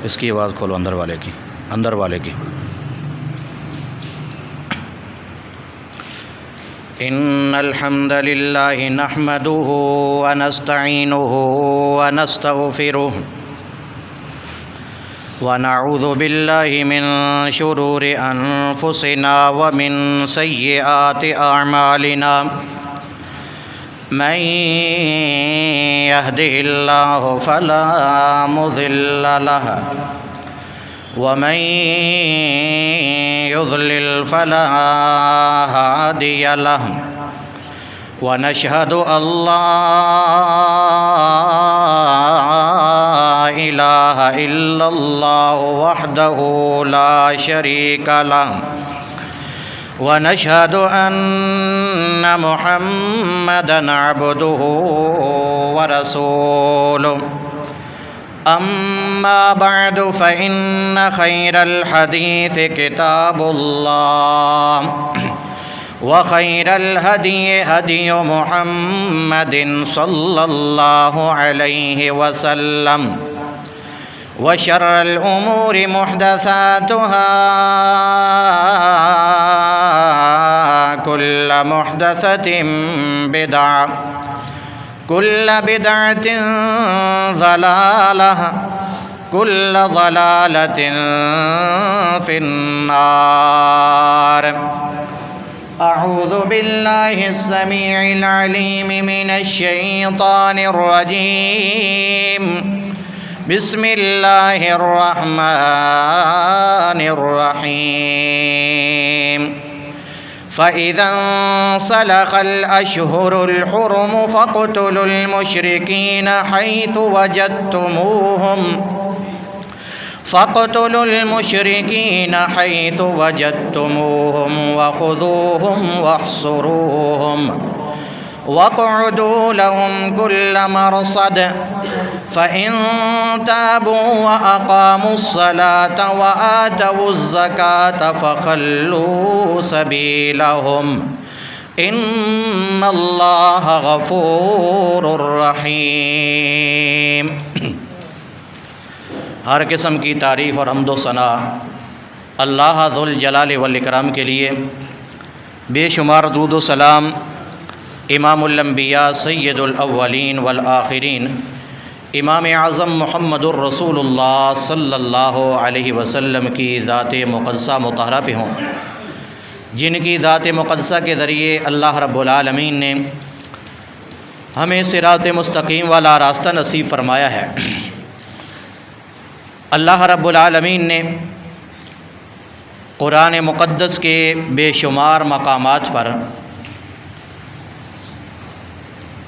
اس کی آواز کھولو اندر والے کی ان الحمد للہ نحمده ونستعینه ونستغفره ونعوذ باللہ من شرور انفسنا ومن سیئات اعمالنا من يهده الله فلا مضل له ومن يضلل فلا هادي له ونشهد أن لا إله إلا الله وحده لا شريك له ونشهد أن محمدًا عبده ورسوله أما بعد فإن خير الحديث كتاب الله وخير الهدي هدي محمد صلى الله عليه وسلم وشر الأمور محدثاتها كل محدثة بدعة كل بدعة ضلالة كل ضلالة في النار أعوذ بالله السميع العليم من الشيطان الرجيم بسم الله الرحمن الرحيم فإذا انسلخ الأشهر الحرم فاقتلوا المشركين حيث وجدتموهم وخذوهم واحصروهم واقعدوا لهم كل مرصد فإن تابوا وأقاموا الصلاة وآتوا الزكاة فخلوا سبيلهم إن الله غفور رحيم۔ ہر قسم کی تعریف اور حمد و ثنا اللہ ذوالجلال والاکرام کے لیے، بے شمار درود و سلام امام الانبیاء سید الاولین والآخرین امام اعظم محمد الرسول اللہ صلی اللہ علیہ وسلم کی ذات مقدسہ مطہرہ پہ ہوں، جن کی ذات مقدسہ کے ذریعے اللہ رب العالمین نے ہمیں صراط مستقیم والا راستہ نصیب فرمایا ہے۔ اللہ رب العالمین نے قرآن مقدس کے بے شمار مقامات پر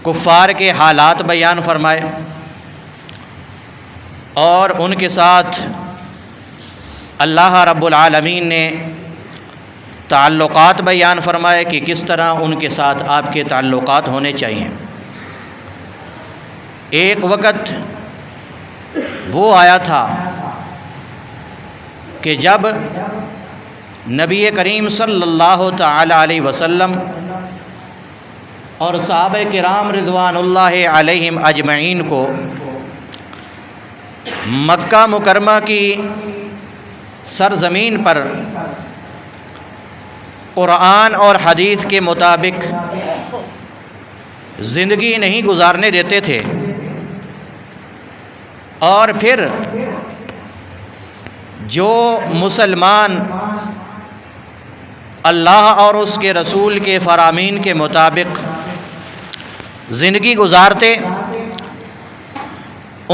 کفار کے حالات بیان فرمائے اور ان کے ساتھ اللہ رب العالمین نے تعلقات بیان فرمائے کہ کس طرح ان کے ساتھ آپ کے تعلقات ہونے چاہیے۔ ایک وقت وہ آیا تھا کہ جب نبی کریم صلی اللہ تعالی علیہ وسلم اور صحابہ کرام رضوان اللہ علیہم اجمعین کو مکہ مکرمہ کی سرزمین پر قرآن اور حدیث کے مطابق زندگی نہیں گزارنے دیتے تھے، اور پھر جو مسلمان اللہ اور اس کے رسول کے فرامین کے مطابق زندگی گزارتے،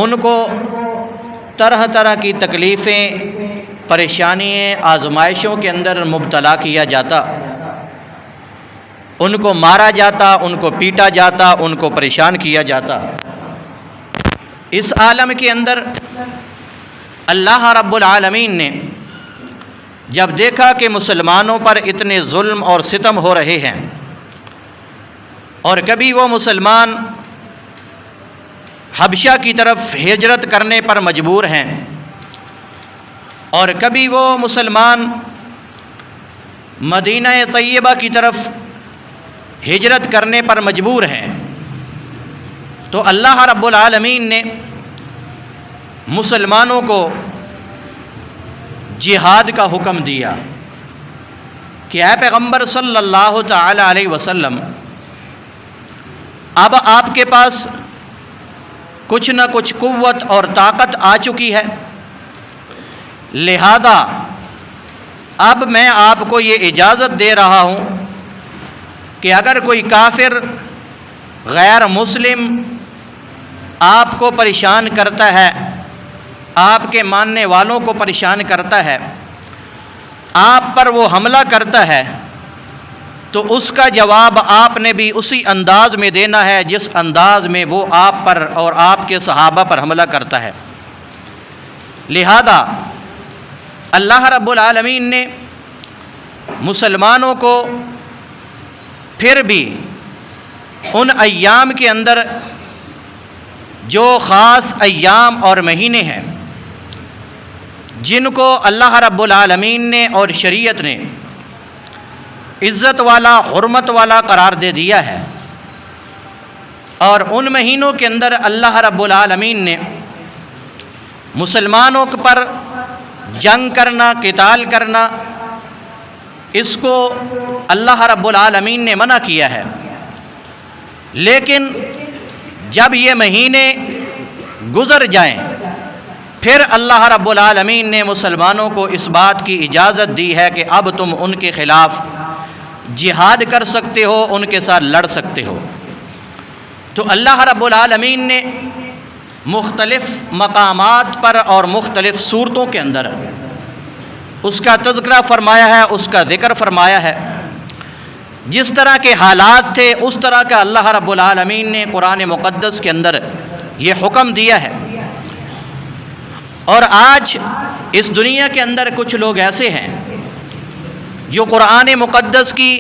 ان کو طرح طرح کی تکلیفیں، پریشانیاں، آزمائشوں کے اندر مبتلا کیا جاتا، ان کو مارا جاتا، ان کو پیٹا جاتا، ان کو پریشان کیا جاتا۔ اس عالم کے اندر اللہ رب العالمین نے جب دیکھا کہ مسلمانوں پر اتنے ظلم اور ستم ہو رہے ہیں، اور کبھی وہ مسلمان حبشہ کی طرف ہجرت کرنے پر مجبور ہیں، اور کبھی وہ مسلمان مدینہ طیبہ کی طرف ہجرت کرنے پر مجبور ہیں، تو اللہ رب العالمین نے مسلمانوں کو جہاد کا حکم دیا کہ اے پیغمبر صلی اللہ تعالی علیہ وسلم، اب آپ کے پاس کچھ نہ کچھ قوت اور طاقت آ چکی ہے، لہذا اب میں آپ کو یہ اجازت دے رہا ہوں کہ اگر کوئی کافر غیر مسلم آپ کو پریشان کرتا ہے، آپ کے ماننے والوں کو پریشان کرتا ہے، آپ پر وہ حملہ کرتا ہے، تو اس کا جواب آپ نے بھی اسی انداز میں دینا ہے جس انداز میں وہ آپ پر اور آپ کے صحابہ پر حملہ کرتا ہے۔ لہذا اللہ رب العالمین نے مسلمانوں کو پھر بھی ان ایام کے اندر جو خاص ایام اور مہینے ہیں جن کو اللہ رب العالمین نے اور شریعت نے عزت والا، حرمت والا قرار دے دیا ہے، اور ان مہینوں کے اندر اللہ رب العالمین نے مسلمانوں پر جنگ کرنا، قتال کرنا، اس کو اللہ رب العالمین نے منع کیا ہے۔ لیکن جب یہ مہینے گزر جائیں پھر اللہ رب العالمین نے مسلمانوں کو اس بات کی اجازت دی ہے کہ اب تم ان کے خلاف جہاد کر سکتے ہو، ان کے ساتھ لڑ سکتے ہو۔ تو اللہ رب العالمین نے مختلف مقامات پر اور مختلف صورتوں کے اندر اس کا تذکرہ فرمایا ہے، اس کا ذکر فرمایا ہے۔ جس طرح کے حالات تھے اس طرح کا اللہ رب العالمین نے قرآن مقدس کے اندر یہ حکم دیا ہے۔ اور آج اس دنیا کے اندر کچھ لوگ ایسے ہیں جو قرآن مقدس کی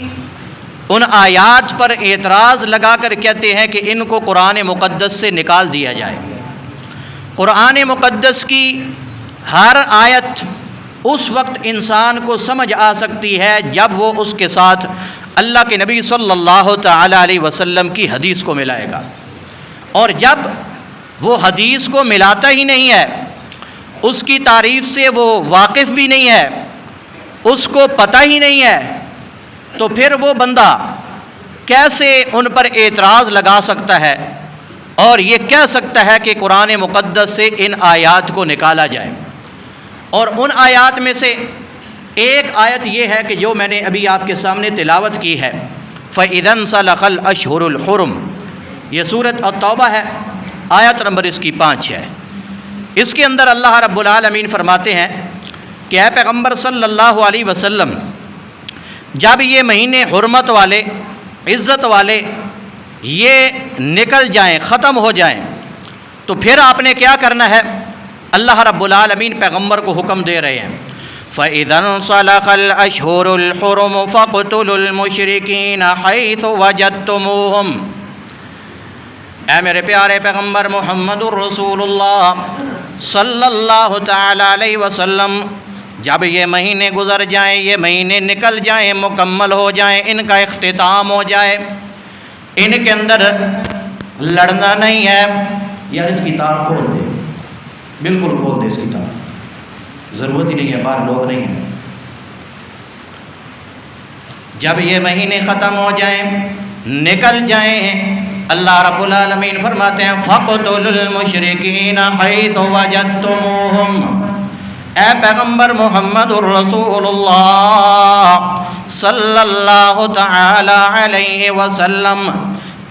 ان آیات پر اعتراض لگا کر کہتے ہیں کہ ان کو قرآن مقدس سے نکال دیا جائے۔ قرآن مقدس کی ہر آیت اس وقت انسان کو سمجھ آ سکتی ہے جب وہ اس کے ساتھ اللہ کے نبی صلی اللہ تعالی علیہ وسلم کی حدیث کو ملائے گا، اور جب وہ حدیث کو ملاتا ہی نہیں ہے، اس کی تعریف سے وہ واقف بھی نہیں ہے، اس کو پتہ ہی نہیں ہے، تو پھر وہ بندہ کیسے ان پر اعتراض لگا سکتا ہے اور یہ کہہ سکتا ہے کہ قرآن مقدس سے ان آیات کو نکالا جائے۔ اور ان آیات میں سے ایک آیت یہ ہے کہ جو میں نے ابھی آپ کے سامنے تلاوت کی ہے، فَإِذَا انْسَلَخَ الْأَشْهُرُ الْحُرُمُ، یہ سورۃ التوبہ ہے، آیت نمبر اس کی 5 ہے۔ اس کے اندر اللہ رب العالمین فرماتے ہیں کہ اے پیغمبر صلی اللہ علیہ وسلم، جب یہ مہینے حرمت والے، عزت والے یہ نکل جائیں، ختم ہو جائیں، تو پھر آپ نے کیا کرنا ہے؟ اللہ رب العالمین پیغمبر کو حکم دے رہے ہیں، فَإِذَا انْسَلَخَ الْأَشْهُرُ الْحُرُمُ فَاقْتُلُوا الْمُشْرِكِينَ حَيْثُ وَجَدتُّمُوهُمْ۔ اے میرے پیارے پیغمبر محمد الرسول اللہ صلی اللہ تعالی علیہ وسلم، جب یہ مہینے گزر جائیں، یہ مہینے نکل جائیں، مکمل ہو جائیں، ان کا اختتام ہو جائے، ان کے اندر لڑنا نہیں ہے۔ یار اس کی تار کھول دے، بالکل کھول دے اس کی تار، ضرورت ہی نہیں ہے، باہر لوگ نہیں ہیں۔ جب یہ مہینے ختم ہو جائیں، نکل جائیں، اللہ رب العالمین فرماتے ہیں فَاقْتُلُوا الْمُشْرِكِينَ حَيْثُ وَجَدتُّمُوهُمْ۔ اے پیغمبر محمد الرسول اللہ صلی اللہ تعالی علیہ وسلم،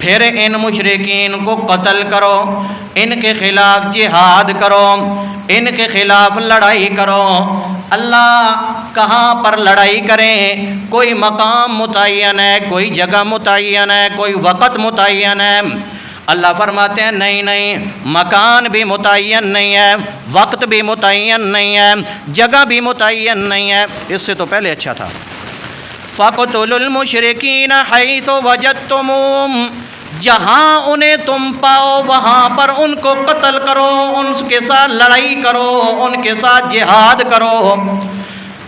پھر ان مشرکین کو قتل کرو، ان کے خلاف جہاد کرو، ان کے خلاف لڑائی کرو۔ اللہ کہاں پر لڑائی کریں؟ کوئی مقام متعین ہے، کوئی جگہ متعین ہے، کوئی وقت متعین ہے؟ اللہ فرماتے ہیں نہیں نہیں، مکان بھی متعین نہیں ہے، وقت بھی متعین نہیں ہے، جگہ بھی متعین نہیں ہے۔ اس سے تو پہلے اچھا تھا، فَاقْتُلُوا الْمُشْرِكِينَ حَيْثُ وَجَدتُّمُوهُمْ، جہاں انہیں تم پاؤ وہاں پر ان کو قتل کرو، ان کے ساتھ لڑائی کرو، ان کے ساتھ جہاد کرو۔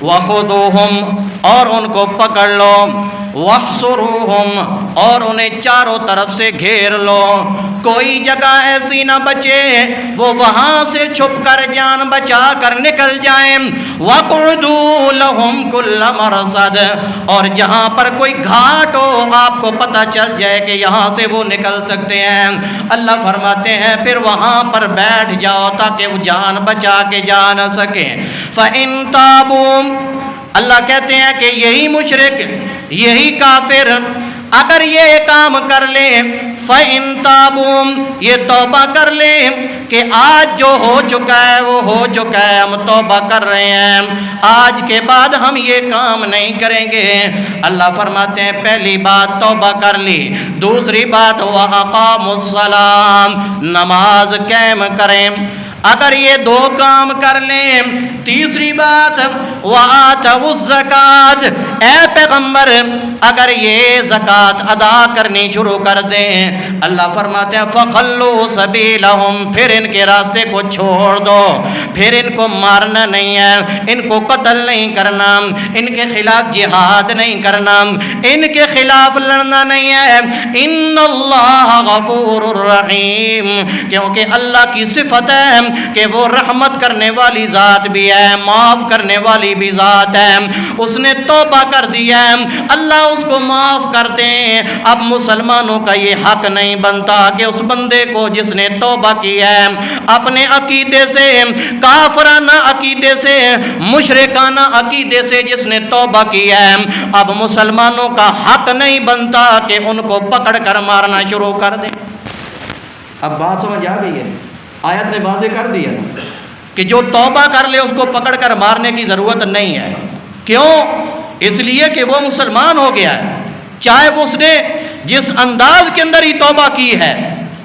وَخُذُوهُمْ، اور ان کو پکڑ لو، وَاحْصُرُوهُمْ اور انہیں چاروں طرف سے گھیر لو، کوئی جگہ ایسی نہ بچے وہ وہاں سے چھپ کر جان بچا کر نکل جائیں۔ وَاقْعُدُوا لَهُمْ كُلَّ مَرْصَدٍ اور جہاں پر کوئی گھاٹ ہو آپ کو پتہ چل جائے کہ یہاں سے وہ نکل سکتے ہیں، اللہ فرماتے ہیں پھر وہاں پر بیٹھ جاؤ تاکہ وہ جان بچا کے جا نہ سکیں۔ فَإِن تَابُوا اللہ کہتے ہیں کہ یہی مشرک یہی کافر اگر یہ کام کر لے، فَإِن تَابُوا یہ توبہ کر لے کہ آج جو ہو چکا ہے وہ ہو چکا ہے، ہم توبہ کر رہے ہیں، آج کے بعد ہم یہ کام نہیں کریں گے۔ اللہ فرماتے ہیں پہلی بات توبہ کر لی، دوسری بات وَأَقَامُوا الصَّلَاةَ نماز قائم کریں، اگر یہ دو کام کر لیں، تیسری بات وَآتَوُا الزَّکَاةَ اے پیغمبر اگر یہ زکوٰۃ ادا کرنی شروع کر دیں، اللہ فرماتے ہیں فَخَلُّوا سَبِيلَهُمْ پھر ان کے راستے کو چھوڑ دو، پھر ان کو مارنا نہیں ہے، ان کو قتل نہیں کرنا، ان کے خلاف جہاد نہیں کرنا، ان کے خلاف لڑنا نہیں ہے۔ ان اللہ غفور الرحیم کیونکہ اللہ کی صفت ہے کہ وہ رحمت کرنے والی ذات بھی ہے، معاف کرنے والی بھی ذات ہے۔ اس نے توبہ کر دیا ہے، اللہ اس کو معاف کر دیں۔ اب مسلمانوں کا یہ حق نہیں بنتا کہ اس بندے کو جس نے توبہ کی ہے اپنے عقیدے سے، کافرانہ عقیدے سے، مشرکانہ عقیدے سے جس نے توبہ کی ہے، اب مسلمانوں کا حق نہیں بنتا کہ ان کو پکڑ کر مارنا شروع کر دیں۔ اب بات سمجھ آ گئی ہے؟ آیت نے واضح کر دیا کہ جو توبہ کر لے اس کو پکڑ کر مارنے کی ضرورت نہیں ہے۔ کیوں؟ اس لیے کہ وہ مسلمان ہو گیا ہے، چاہے اس نے جس انداز کے اندر ہی توبہ کی ہے،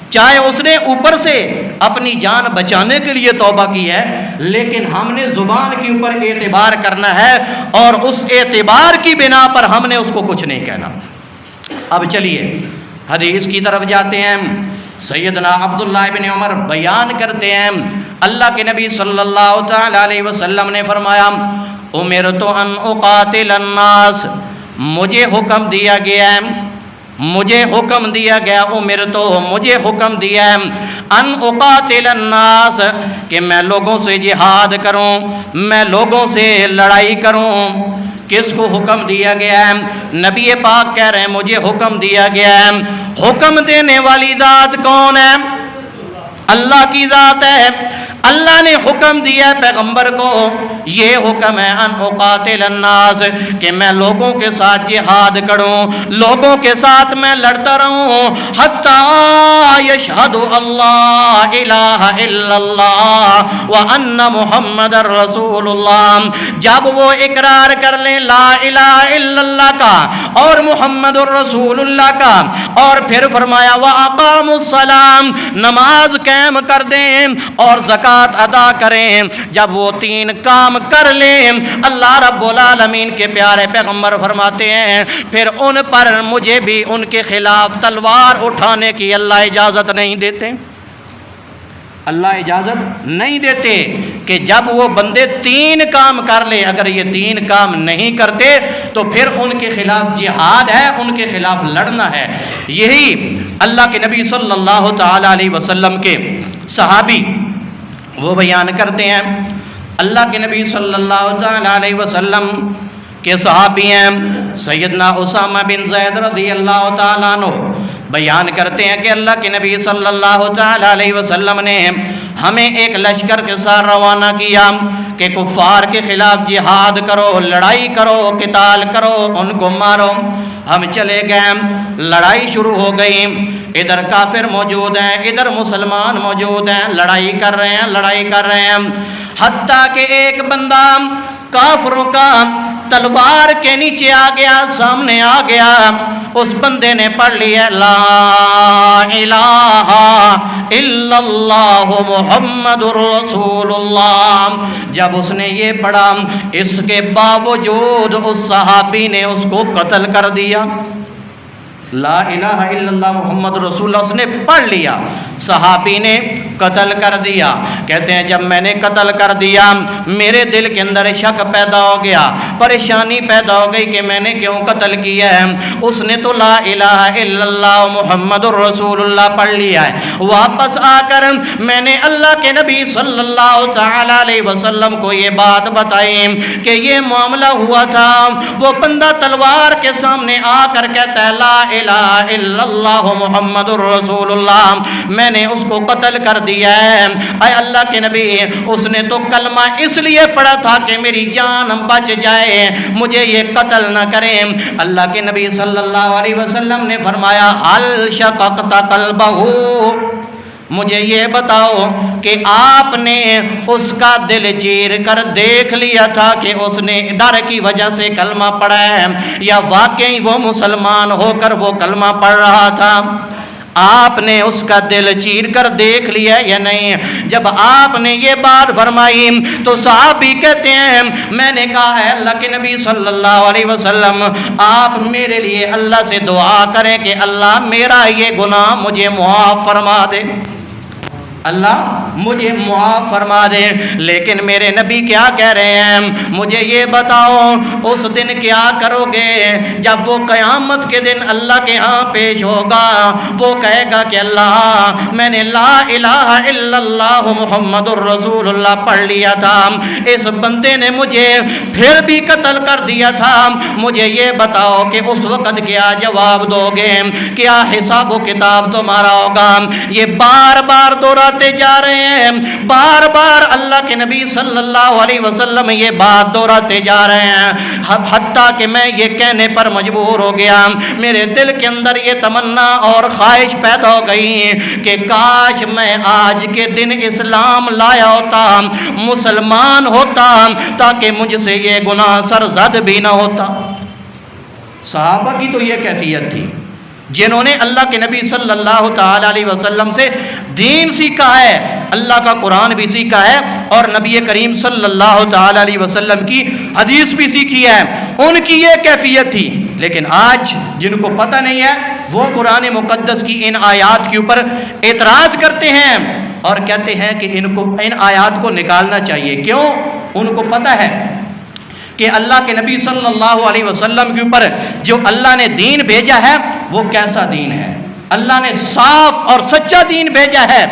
چاہے اس نے اوپر سے اپنی جان بچانے کے لیے توبہ کی ہے، لیکن ہم نے زبان کے اوپر اعتبار کرنا ہے اور اس اعتبار کی بنا پر ہم نے اس کو کچھ نہیں کہنا۔ اب چلیے حدیث کی طرف جاتے ہیں۔ سیدنا عبداللہ ابن عمر بیان کرتے ہیں اللہ کے نبی صلی اللہ تعالی علیہ وسلم نے فرمایا امرت ان اقاتل الناس مجھے حکم دیا گیا ہے، مجھے حکم دیا گیا، امرتو مجھے حکم دیا ہے ان اقاتل الناس کہ میں لوگوں سے جہاد کروں، میں لوگوں سے لڑائی کروں۔ کس کو حکم دیا گیا ہے؟ نبی پاک کہہ رہے ہیں مجھے حکم دیا گیا ہے۔ حکم دینے والی ذات کون ہے؟ اللہ کی ذات ہے۔ اللہ نے حکم دیا پیغمبر کو، یہ حکم ہے ان اقاتل الناس کہ میں لوگوں کے ساتھ جہاد کروں، لوگوں کے ساتھ میں لڑتا رہوں حتی یشہد اللہ الہ الا اللہ وان محمد رسول اللہ، جب وہ اقرار کر لیں لا الہ الا اللہ کا اور محمد الرسول اللہ کا، اور پھر فرمایا واقاموا الصلاۃ نماز قائم کر دیں اور زکوٰۃ ادا کریں، جب وہ تین کام کر لیں اللہ رب العالمین کے پیارے پیغمبر فرماتے ہیں پھر ان پر مجھے بھی ان کے خلاف تلوار اٹھانے کی اللہ اجازت نہیں دیتے۔ اللہ اجازت نہیں دیتے کہ جب وہ بندے تین کام کر لے، اگر یہ تین کام نہیں کرتے تو پھر ان کے خلاف جہاد ہے، ان کے خلاف لڑنا ہے۔ یہی اللہ کے نبی صلی اللہ تعالی علیہ وسلم کے صحابی وہ بیان کرتے ہیں، اللہ کے نبی صلی اللہ تعالی علیہ وسلم کے صحابی ہیں سیدنا اسامہ بن زید رضی اللہ تعالیٰ عنہ، بیان کرتے ہیں کہ اللہ کے نبی صلی اللہ تعالی علیہ وسلم نے ہمیں ایک لشکر کے ساتھ روانہ کیا کہ کفار کے خلاف جہاد کرو، لڑائی کرو، قتال کرو، ان کو مارو۔ ہم چلے گئے، لڑائی شروع ہو گئی، ادھر کافر موجود ہیں، ادھر مسلمان موجود ہیں، لڑائی کر رہے ہیں، لڑائی کر رہے ہیں، حتیٰ کہ ایک بندہ کافروں کا تلوار کے نیچے آ گیا، سامنے آ گیا، اس بندے نے پڑھ لیا لا الہ الا اللہ محمد رسول اللہ۔ جب اس نے یہ پڑھا اس کے باوجود اس صحابی نے اس کو قتل کر دیا۔ لا الہ الا اللہ محمد رسول اللہ اس نے پڑھ لیا، صحابی نے قتل کر دیا۔ کہتے ہیں جب میں نے قتل کر دیا میرے دل کے اندر شک پیدا ہو گیا، پریشانی پیدا ہو گئی کہ میں نے کیوں قتل کیا ہے۔ اس نے تو لا الہ الا اللہ محمد رسول اللہ پڑھ لیا ہے۔ واپس آ کر میں نے اللہ کے نبی صلی اللہ تعالی علیہ وسلم کو یہ بات بتائی کہ یہ معاملہ ہوا تھا۔ وہ بندہ تلوار کے سامنے آ کر کہتا ہے لا الہ الا اللہ محمد رسول اللہ، میں نے اس کو قتل کر دیا ہے۔ اے اللہ کے نبی اس نے تو کلمہ اس لیے پڑھا تھا کہ میری جان بچ جائے، مجھے یہ قتل نہ کریں۔ اللہ کے نبی صلی اللہ علیہ وسلم نے فرمایا هل شققت قلبہ، مجھے یہ بتاؤ کہ آپ نے اس کا دل چیر کر دیکھ لیا تھا کہ اس نے ڈر کی وجہ سے کلمہ پڑھا ہے یا واقعی وہ مسلمان ہو کر وہ کلمہ پڑھ رہا تھا؟ آپ نے اس کا دل چیر کر دیکھ لیا یا نہیں؟ جب آپ نے یہ بات فرمائی تو صحابی کہتے ہیں میں نے کہا ہے اللہ کے نبی صلی اللہ علیہ وسلم آپ میرے لیے اللہ سے دعا کریں کہ اللہ میرا یہ گناہ مجھے معاف فرما دے، اللہ مجھے معاف فرما دے۔ لیکن میرے نبی کیا کہہ رہے ہیں؟ مجھے یہ بتاؤ اس دن کیا کرو گے جب وہ قیامت کے دن اللہ کے ہاں پیش ہوگا؟ وہ کہے گا کہ اللہ میں نے لا الہ الا اللہ محمد الرسول اللہ پڑھ لیا تھا، اس بندے نے مجھے پھر بھی قتل کر دیا تھا، مجھے یہ بتاؤ کہ اس وقت کیا جواب دو گے، کیا حساب و کتاب تمہارا ہوگا؟ یہ بار بار دورہ جا رہے ہیں، بار بار اللہ کے نبی صلی اللہ علیہ وسلم یہ بات دہراتے جا رہے ہیں، حتیٰ کہ میں یہ کہنے پر مجبور ہو گیا، میرے دل کے اندر یہ تمنا اور خواہش پیدا ہو گئی کہ کاش میں آج کے دن اسلام لایا ہوتا، مسلمان ہوتا، تاکہ مجھ سے یہ گناہ سرزد بھی نہ ہوتا۔ صحابہ کی تو یہ کیفیت تھی جنہوں نے اللہ کے نبی صلی اللہ تعالی علیہ وسلم سے دین سیکھا ہے، اللہ کا قرآن بھی سیکھا ہے اور نبی کریم صلی اللہ تعالی علیہ وسلم کی حدیث بھی سیکھی ہے، ان کی یہ کیفیت تھی۔ لیکن آج جن کو پتہ نہیں ہے وہ قرآن مقدس کی ان آیات کے اوپر اعتراض کرتے ہیں اور کہتے ہیں کہ ان آیات کو نکالنا چاہیے۔ کیوں؟ ان کو پتہ ہے کہ اللہ کے نبی صلی اللہ علیہ وسلم کے اوپر جو اللہ نے دین بھیجا ہے وہ کیسا دین ہے، اللہ نے صاف اور سچا دین بھیجا ہے۔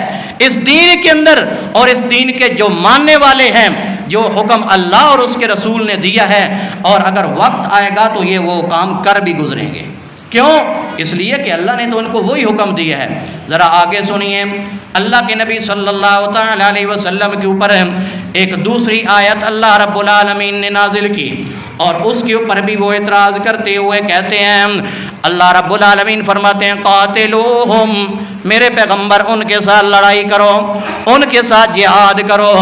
اس دین کے اندر اور اس دین کے جو ماننے والے ہیں، جو حکم اللہ اور اس کے رسول نے دیا ہے، اور اگر وقت آئے گا تو یہ وہ کام کر بھی گزریں گے۔ کیوں؟ اس لیے کہ اللہ نے تو ان کو وہی حکم دیا ہے۔ ذرا آگے سنیے، اللہ کے نبی صلی اللہ تعالی علیہ وسلم کے اوپر ایک دوسری آیت اللہ رب العالمین نے نازل کی اور اس کے اوپر بھی وہ اعتراض کرتے ہوئے کہتے ہیں، اللہ رب العالمین فرماتے ہیں قاتلوہم، میرے پیغمبر ان کے ساتھ لڑائی کرو، ان کے ساتھ جہاد کرو،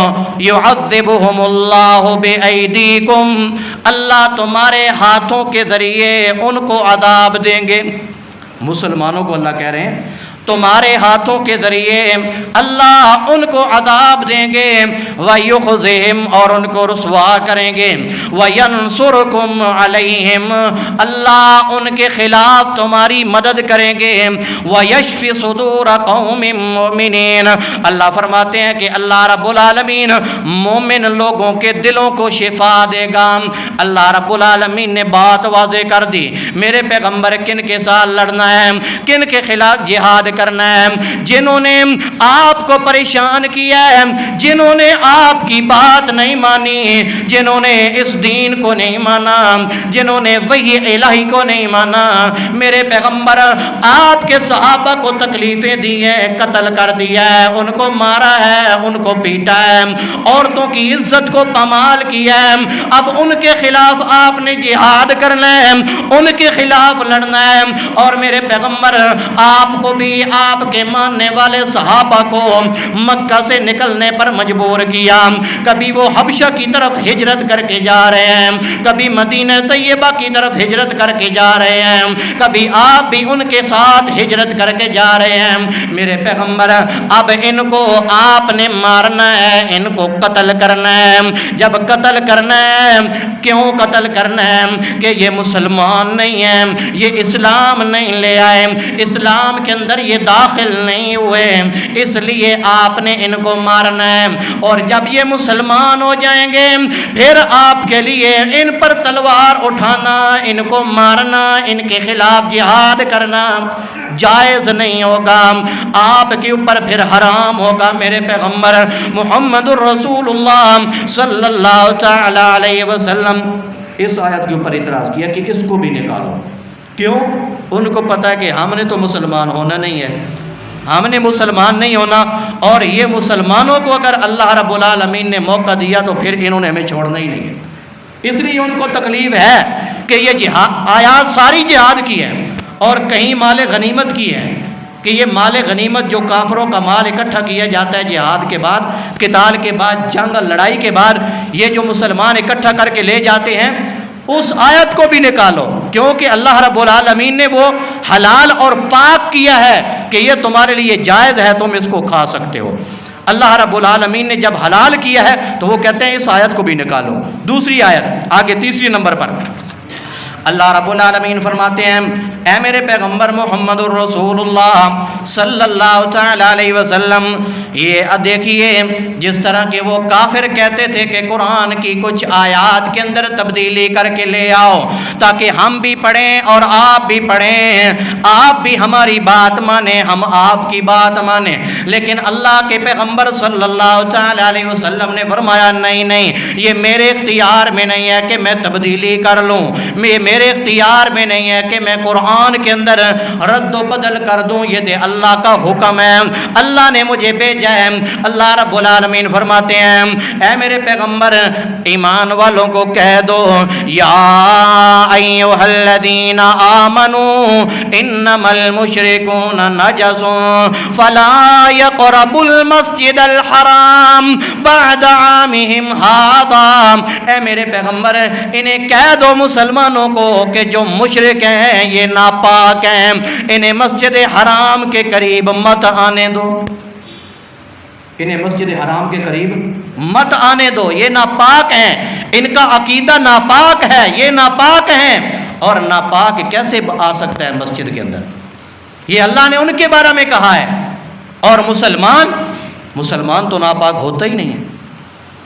یعذبہم اللہ بایدیکم، اللہ تمہارے ہاتھوں کے ذریعے ان کو عذاب دیں گے۔ مسلمانوں کو اللہ کہہ رہے ہیں تمہارے ہاتھوں کے ذریعے اللہ ان کو عذاب دیں گے، وَيُخْزِهِمْ، اور ان کو رسوا کریں گے، وَيَنْصُرُكُمْ عَلَيْهِمْ، اللہ ان کے خلاف تمہاری مدد کریں گے، وَيَشْفِ صُدُورَ قَوْمٍ مُؤْمِنِينَ، اللہ فرماتے ہیں کہ اللہ رب العالمین مومن لوگوں کے دلوں کو شفا دے گا۔ اللہ رب العالمین نے بات واضح کر دی، میرے پیغمبر کن کے ساتھ لڑنا ہے، کن کے خلاف جہاد کرنا ہے؟ جنہوں نے آپ کو پریشان کیا ہے، جنہوں نے آپ کی بات نہیں مانی، جنہوں نے اس دین کو نہیں مانا، جنہوں نے وحی الہی کو نہیں مانا۔ میرے پیغمبر آپ کے صحابہ کو تکلیفیں دی ہیں، قتل کر دیا ہے، ان کو مارا ہے، ان کو پیٹا ہے، عورتوں کی عزت کو پامال کیا ہے۔ اب ان کے خلاف آپ نے جہاد کرنا ہے، ان کے خلاف لڑنا ہے، اور میرے پیغمبر آپ کو بھی آپ کے ماننے والے صحابہ کو مکہ سے نکلنے پر مجبور کیا. کبھی وہ حبشہ کی طرف ہجرت کر کے جا رہے ہیں، کبھی مدینہ طیبہ کی طرف ہجرت کر کے جا رہے ہیں، کبھی آپ بھی ان کے ساتھ ہجرت کر کے جا رہے ہیں. میرے پیغمبر اب ان کو آپ نے مارنا ہے، ان کو قتل کرنا ہے. جب قتل کرنا ہے، کیوں قتل کرنا ہے؟ کہ یہ مسلمان نہیں ہیں، یہ اسلام نہیں لے آئے، اسلام کے اندر یہ داخل نہیں ہوئے، اس لیے آپ نے ان کو مارنا ہے. اور جب یہ مسلمان ہو جائیں گے پھر آپ کے لیے ان پر تلوار اٹھانا، ان کو مارنا، ان کے خلاف جہاد کرنا جائز نہیں ہوگا، آپ کے اوپر پھر حرام ہوگا. میرے پیغمبر محمد الرسول اللہ صلی اللہ تعالی علیہ وسلم اس آیت کے اوپر اعتراض کیا کہ اس کو بھی نکالو. کیوں؟ ان کو پتہ ہے کہ ہم نے تو مسلمان ہونا نہیں ہے، ہم نے مسلمان نہیں ہونا، اور یہ مسلمانوں کو اگر اللہ رب العالمین نے موقع دیا تو پھر انہوں نے ہمیں چھوڑنا ہی نہیں ہے. اس لیے ان کو تکلیف ہے کہ یہ جہاد آیات ساری جہاد کی ہے اور کہیں مال غنیمت کی ہے کہ یہ مال غنیمت جو کافروں کا مال اکٹھا کیا جاتا ہے جہاد کے بعد، قتال کے بعد، جنگ لڑائی کے بعد، یہ جو مسلمان اکٹھا کر کے لے جاتے ہیں اس آیت کو بھی نکالو، کیونکہ اللہ رب العالمین نے وہ حلال اور پاک کیا ہے کہ یہ تمہارے لیے جائز ہے، تم اس کو کھا سکتے ہو. اللہ رب العالمین نے جب حلال کیا ہے تو وہ کہتے ہیں اس آیت کو بھی نکالو. دوسری آیت آگے تیسری نمبر پر اللہ رب العالمین فرماتے ہیں اے میرے پیغمبر محمد الرسول اللہ صلی اللہ تعالی علیہ وسلم، یہ دیکھیے جس طرح کہ وہ کافر کہتے تھے کہ قرآن کی کچھ آیات کے اندر تبدیلی کر کے لے آؤ تاکہ ہم بھی پڑھیں اور آپ بھی پڑھیں، آپ بھی ہماری بات مانیں، ہم آپ کی بات مانیں. لیکن اللہ کے پیغمبر صلی اللہ تعالی علیہ وسلم نے فرمایا نہیں نہیں، یہ میرے اختیار میں نہیں ہے کہ میں تبدیلی کر لوں، میرے اختیار میں نہیں ہے کہ میں قرآن کے اندر رد و بدل کر دوں، یہ دے اللہ کا حکم ہے، اللہ نے مجھے بھیجا ہے. اللہ رب العالمین فرماتے ہیں اے میرے پیغمبر ایمان والوں کو کہہ دو یا ایھا الذین آمنوا انما المشرکون نجس فلا یقربوا المسجد الحرام بعد عامہم ھذا. اے میرے پیغمبر انہیں کہہ دو مسلمانوں کو کہ جو مشرک ہیں یہ ناپاک ہیں، انہیں مسجد حرام کے قریب مت آنے دو، انہیں مسجد حرام کے قریب مت آنے دو، یہ ناپاک ہیں، ان کا عقیدہ ناپاک ہے، یہ ناپاک ہیں. اور ناپاک کیسے آ سکتا ہے مسجد کے اندر؟ یہ اللہ نے ان کے بارے میں کہا ہے. اور مسلمان تو ناپاک ہوتا ہی نہیں ہے،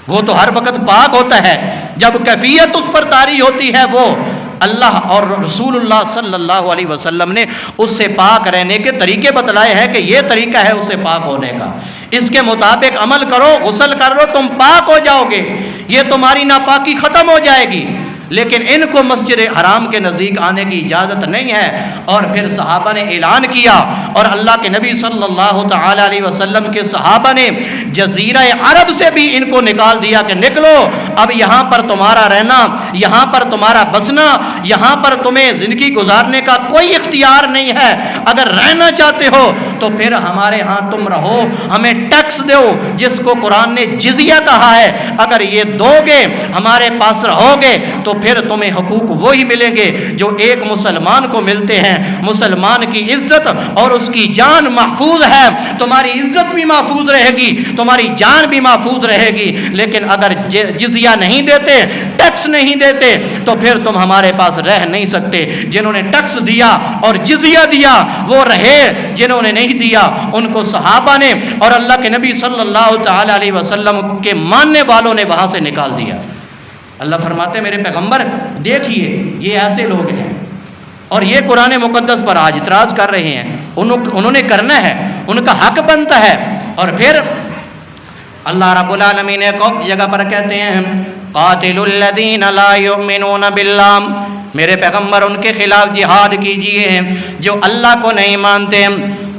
وہ تو ہر وقت پاک ہوتا ہے. جب کیفیت اس پر طاری ہوتی ہے وہ اللہ اور رسول اللہ صلی اللہ علیہ وسلم نے اس سے پاک رہنے کے طریقے بتلائے ہیں کہ یہ طریقہ ہے اس سے پاک ہونے کا، اس کے مطابق عمل کرو، غسل کر لو، تم پاک ہو جاؤ گے، یہ تمہاری ناپاکی ختم ہو جائے گی. لیکن ان کو مسجد حرام کے نزدیک آنے کی اجازت نہیں ہے. اور پھر صحابہ نے اعلان کیا اور اللہ کے نبی صلی اللہ تعالی علیہ وسلم کے صحابہ نے جزیرہ عرب سے بھی ان کو نکال دیا کہ نکلو، اب یہاں پر تمہارا رہنا، یہاں پر تمہارا بسنا، یہاں پر تمہیں زندگی گزارنے کا کوئی اختیار نہیں ہے. اگر رہنا چاہتے ہو تو پھر ہمارے ہاں تم رہو، ہمیں ٹیکس دو جس کو قرآن نے جزیہ کہا ہے، اگر یہ دو گے ہمارے پاس رہو گے تو پھر تمہیں حقوق وہی ملیں گے جو ایک مسلمان کو ملتے ہیں. مسلمان کی عزت اور اس کی جان محفوظ ہے، تمہاری عزت بھی محفوظ رہے گی، تمہاری جان بھی محفوظ رہے گی. لیکن اگر جزیہ نہیں دیتے، ٹیکس نہیں دیتے تو پھر تم ہمارے پاس رہ نہیں سکتے. جنہوں نے ٹیکس دیا اور جزیہ دیا وہ رہے، جنہوں نے نہیں دیا ان کو صحابہ نے اور اللہ کے نبی صلی اللہ تعالی علیہ وسلم کے ماننے والوں نے وہاں سے نکال دیا. اللہ فرماتے ہیں میرے پیغمبر دیکھیے یہ ایسے لوگ ہیں اور یہ قرآن مقدس پر آج اعتراض کر رہے ہیں، انہوں نے کرنا ہے، ان کا حق بنتا ہے. اور پھر اللہ رب العالمین نے ایک جگہ پر کہتے ہیں قاتل الذین لا یؤمنون باللہ، میرے پیغمبر ان کے خلاف جہاد کیجئے جو اللہ کو نہیں مانتے،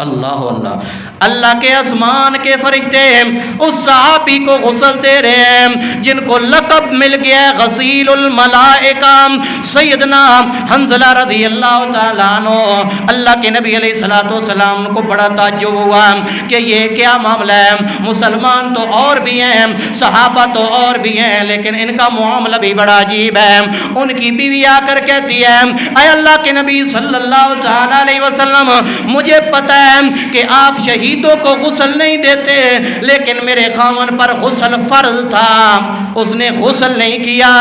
اللہ اللہ اللہ کے آسمان کے فرشتے اس صحابی کو غسل دے رہے ہیں جن کو لقب مل گیا ہے غسیل الملائکہ، سیدنا حنظلہ رضی اللہ تعالیٰ عنہ۔ اللہ کے نبی علیہ السلام کو بڑا تعجب ہوا کہ یہ کیا معاملہ ہے، مسلمان تو اور بھی ہیں، صحابہ تو اور بھی ہیں، لیکن ان کا معاملہ بھی بڑا عجیب ہے۔ ان کی بیوی آ کر کہتی ہے اے اللہ کے نبی صلی اللہ تعالیٰ علیہ وسلم، مجھے پتہ ہے کہ آپ شہیدوں کو غسل نہیں دیتے، لیکن میرے خاوند پر غسل فرض تھا، اس نے غسل نہیں کیا،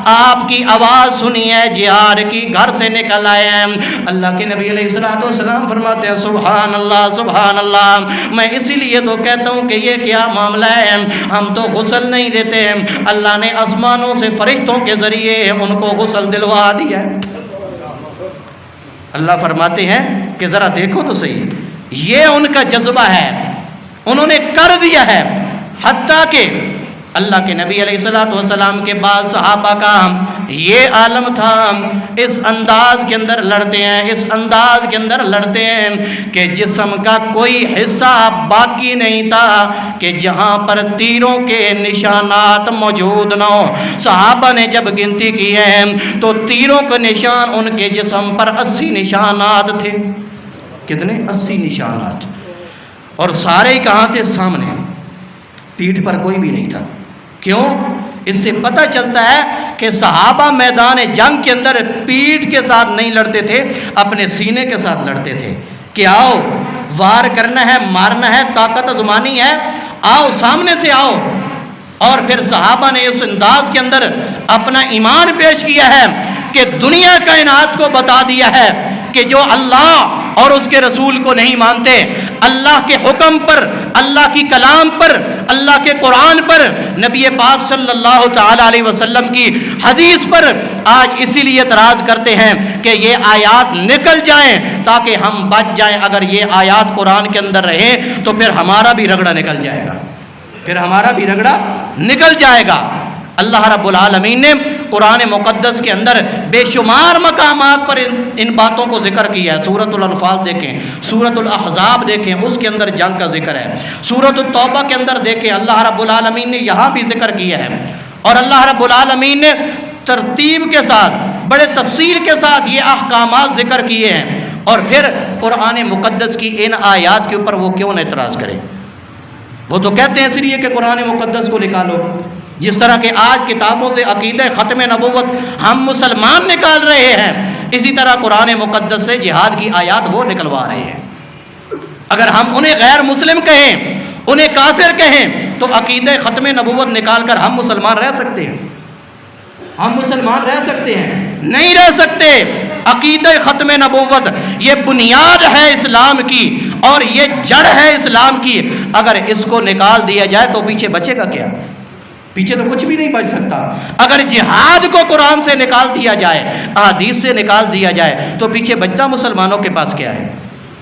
آپ کی آواز سنی ہے جہاد کی، گھر سے نکل آئے ہیں۔ اللہ کے نبی علیہ السلام فرماتے ہیں سبحان اللہ سبحان اللہ، میں اسی لیے تو کہتا ہوں کہ یہ کیا معاملہ ہے، ہم تو غسل نہیں دیتے، اللہ نے آسمانوں سے فرشتوں کے ذریعے ان کو غسل دلوا دیا ہے۔ اللہ فرماتے ہیں کہ ذرا دیکھو تو صحیح، یہ ان کا جذبہ ہے، انہوں نے کر دیا ہے، حتیٰ کہ اللہ کے نبی علیہ السلام کے بعد صحابہ کا یہ عالم تھا، اس انداز کے اندر لڑتے ہیں، اس انداز کے اندر لڑتے ہیں کہ جسم کا کوئی حصہ باقی نہیں تھا کہ جہاں پر تیروں کے نشانات موجود نہ ہو۔ صحابہ نے جب گنتی کی ہے تو تیروں کے نشان ان کے جسم پر 80 نشانات تھے۔ کتنے؟ 80 نشانات، اور سارے کہاں تھے؟ سامنے، پیٹھ پر کوئی بھی نہیں تھا۔ کیوں؟ اس سے پتہ چلتا ہے کہ صحابہ میدان جنگ کے اندر پیٹھ کے ساتھ نہیں لڑتے تھے، اپنے سینے کے ساتھ لڑتے تھے کہ آؤ وار کرنا ہے، مارنا ہے، طاقت آزمانی ہے، آؤ سامنے سے آؤ۔ اور پھر صحابہ نے اس انداز کے اندر اپنا ایمان پیش کیا ہے کہ دنیا کائنات کو بتا دیا ہے کہ جو اللہ اور اس کے رسول کو نہیں مانتے، اللہ کے حکم پر، اللہ کی کلام پر، اللہ کے قرآن پر، نبی پاک صلی اللہ تعالی علیہ وسلم کی حدیث پر آج اسی لیے اعتراض کرتے ہیں کہ یہ آیات نکل جائیں تاکہ ہم بچ جائیں۔ اگر یہ آیات قرآن کے اندر رہیں تو پھر ہمارا بھی رگڑا نکل جائے گا، پھر ہمارا بھی رگڑا نکل جائے گا۔ اللہ رب العالمین نے قرآن مقدس کے اندر بے شمار مقامات پر ان باتوں کو ذکر کیا ہے۔ سورۃ الانفال دیکھیں، سورۃ الاحزاب دیکھیں، اس کے اندر جنگ کا ذکر ہے۔ سورۃ التوبہ کے اندر دیکھیں، اللہ رب العالمین نے یہاں بھی ذکر کیا ہے، اور اللہ رب العالمین نے ترتیب کے ساتھ، بڑے تفصیل کے ساتھ یہ احکامات ذکر کیے ہیں۔ اور پھر قرآن مقدس کی ان آیات کے اوپر وہ کیوں نہ اعتراض کریں؟ وہ تو کہتے ہیں اس لیے کہ قرآن مقدس کو نکالو، جس طرح کہ آج کتابوں سے عقیدہ ختم نبوت ہم مسلمان نکال رہے ہیں، اسی طرح قرآن مقدس سے جہاد کی آیات وہ نکلوا رہے ہیں۔ اگر ہم انہیں غیر مسلم کہیں، انہیں کافر کہیں، تو عقیدہ ختم نبوت نکال کر ہم مسلمان رہ سکتے ہیں؟ ہم مسلمان رہ سکتے ہیں؟ نہیں رہ سکتے۔ عقیدہ ختم نبوت یہ بنیاد ہے اسلام کی، اور یہ جڑ ہے اسلام کی، اگر اس کو نکال دیا جائے تو پیچھے بچے گا کیا؟ پیچھے تو کچھ بھی نہیں بچ سکتا۔ اگر جہاد کو قرآن سے نکال دیا جائے، احادیث سے نکال دیا جائے، تو پیچھے بچتا مسلمانوں کے پاس کیا ہے؟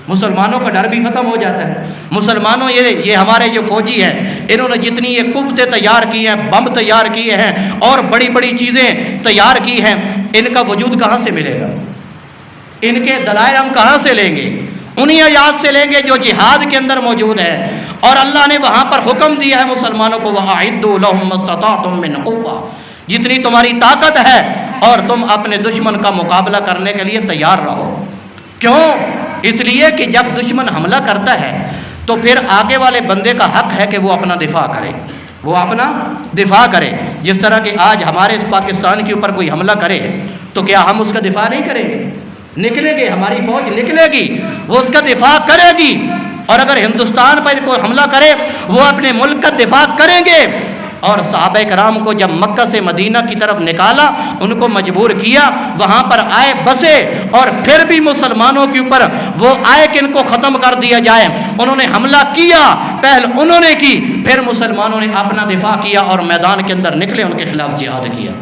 مسلمانوں کا ڈر بھی ختم ہو جاتا ہے۔ مسلمانوں یہ ہمارے جو فوجی ہیں، انہوں نے جتنی یہ کفتے تیار کی ہیں، بم تیار کیے ہیں، اور بڑی بڑی چیزیں تیار کی ہیں، ان کا وجود کہاں سے ملے گا؟ ان کے دلائل ہم کہاں سے لیں گے؟ انہی آیات سے لیں گے جو جہاد کے اندر موجود ہے۔ اور اللہ نے وہاں پر حکم دیا ہے مسلمانوں کو، وَأَعِدُّوا لَهُم مَّا اسْتَطَعْتُم مِّن قُوَّةٍ، جتنی تمہاری طاقت ہے، اور تم اپنے دشمن کا مقابلہ کرنے کے لیے تیار رہو۔ کیوں؟ اس لیے کہ جب دشمن حملہ کرتا ہے تو پھر آگے والے بندے کا حق ہے کہ وہ اپنا دفاع کرے، وہ اپنا دفاع کرے۔ جس طرح کہ آج ہمارے اس پاکستان کے اوپر کوئی حملہ کرے تو کیا ہم اس کا دفاع نہیں کریں گے؟ نکلیں گے، ہماری فوج نکلے گی، وہ اس کا دفاع کرے گی۔ اور اگر ہندوستان پر کوئی حملہ کرے، وہ اپنے ملک کا دفاع کریں گے۔ اور صحابہ کرام کو جب مکہ سے مدینہ کی طرف نکالا، ان کو مجبور کیا، وہاں پر آئے، بسے، اور پھر بھی مسلمانوں کے اوپر وہ آئے کہ ان کو ختم کر دیا جائے۔ انہوں نے حملہ کیا، پہل انہوں نے کی، پھر مسلمانوں نے اپنا دفاع کیا اور میدان کے اندر نکلے، ان کے خلاف جہاد کیا۔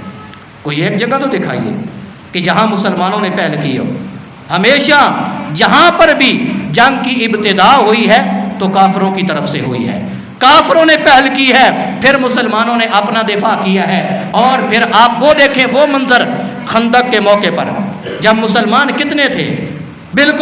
کوئی ایک جگہ تو دکھائیے کہ جہاں مسلمانوں نے پہل کی ہو۔ ہمیشہ جہاں پر بھی جنگ کی ابتدا ہوئی ہے تو کافروں کی طرف سے ہوئی ہے، کافروں نے پہل کی ہے، پھر مسلمانوں نے اپنا دفاع کیا ہے۔ اور پھر آپ وہ دیکھیں وہ منظر خندق کے موقع پر، جب مسلمان کتنے تھے، بالکل